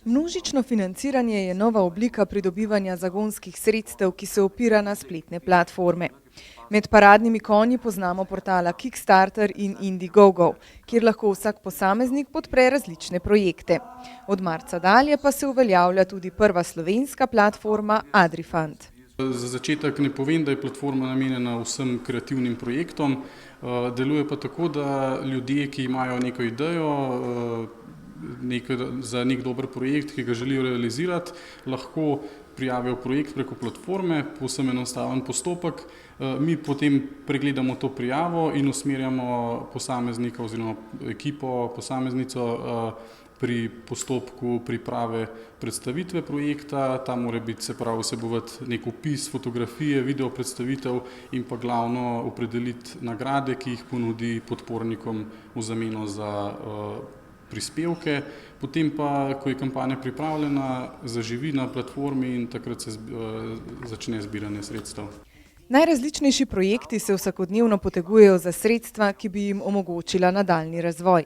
Množično financiranje je nova oblika pridobivanja zagonskih sredstev, ki se opira na spletne platforme. Med paradnimi konji poznamo portala Kickstarter in Indiegogo, kjer lahko vsak posameznik podpre različne projekte. Od marca dalje pa se uveljavlja tudi prva slovenska platforma Adrifund. Za začetek ne povem, da je platforma namenjena vsem kreativnim projektom. Deluje pa tako, da ljudje, ki imajo neko idejo za nek dober projekt, ki ga želijo realizirati, lahko prijavijo projekt preko platforme, povsem enostaven postopek. Mi potem pregledamo to prijavo in usmerjamo posameznika oziroma ekipo, posameznico pri postopku priprave predstavitve projekta. Ta mora biti, se pravi, vsebovati nek opis, fotografije, video predstavitev in pa glavno opredeliti nagrade, ki jih ponudi podpornikom v zameno za prispevke. Potem pa, ko je kampanja pripravljena, zaživi na platformi in takrat se začne zbiranje sredstev. Najrazličnejši projekti se vsakodnevno potegujejo za sredstva, ki bi jim omogočila nadaljnji razvoj.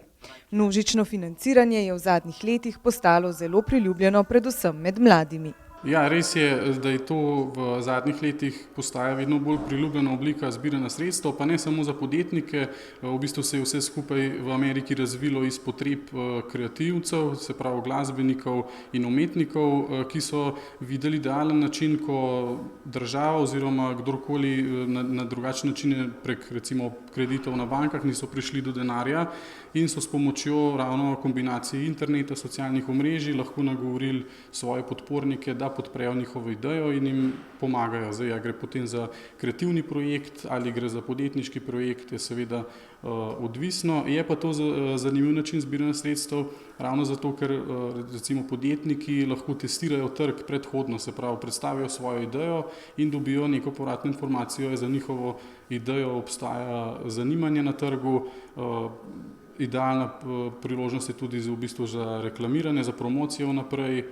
Množično financiranje je v zadnjih letih postalo zelo priljubljeno, predvsem med mladimi. Ja, res je, da je to v zadnjih letih postaja vedno bolj priljubljena oblika zbiranja sredstev, pa ne samo za podjetnike. V bistvu se je vse skupaj v Ameriki razvilo iz potreb kreativcev, se pravi glasbenikov in umetnikov, ki so videli idealen način, ko država oziroma kdorkoli na drugačne načine prek recimo kreditov na bankah niso prišli do denarja in so s pomočjo ravno kombinacije interneta, socialnih omrežij lahko nagovorili svoje podpornike, da podprejo njihovo idejo in jim pomagajo. Zdaj, gre potem za kreativni projekt ali gre za podjetniški projekt, je seveda odvisno. Je pa to zanimiv način zbiranja sredstev, ravno zato, ker recimo podjetniki lahko testirajo trg predhodno, se pravi, predstavijo svojo idejo in dobijo neko povratno informacijo, za njihovo idejo obstaja zanimanje na trgu. Idealna priložnost je tudi v bistvu za reklamiranje, za promocijo naprej.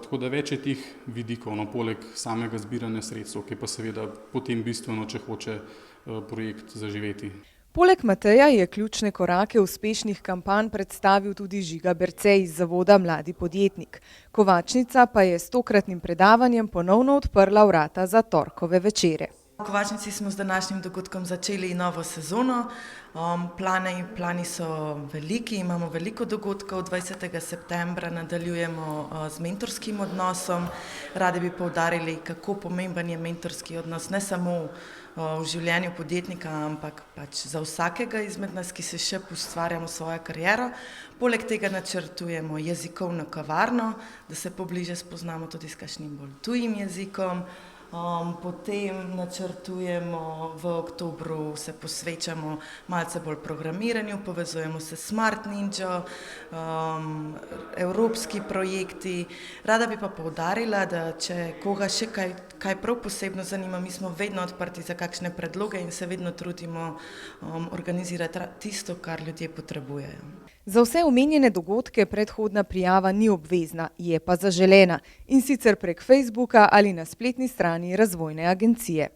Tako da več je teh vidikov, poleg samega zbiranja sredstev, ki pa seveda potem bistveno, če hoče projekt zaživeti. Poleg Mateja je ključne korake uspešnih kampanj predstavil tudi Žiga Berce iz zavoda Mladi podjetnik. Kovačnica pa je s tokratnim predavanjem ponovno odprla vrata za torkove večere. V Kovačnici smo z današnjim dogodkom začeli novo sezono. Plani so veliki, imamo veliko dogodkov. 20. septembra nadaljujemo z mentorskim odnosom. Radi bi poudarili, kako pomemben je mentorski odnos, ne samo v življenju podjetnika, ampak pač za vsakega izmed nas, ki se še ustvarjamo svojo kariero. Poleg tega načrtujemo jezikovno kavarno, da se pobliže spoznamo tudi s kakšnim bolj tujim jezikom. Potem načrtujemo v oktobru, se posvečamo malce bolj programiranju, povezujemo se s Smart Ninjo, evropski projekti. Rada bi pa poudarila, da če koga še kaj prav posebno zanima, mi smo vedno odprti za kakšne predloge in se vedno trudimo organizirati tisto, kar ljudje potrebujejo. Za vse omenjene dogodke predhodna prijava ni obvezna, je pa zaželena, in sicer prek Facebooka ali na spletni strani razvojne agencije.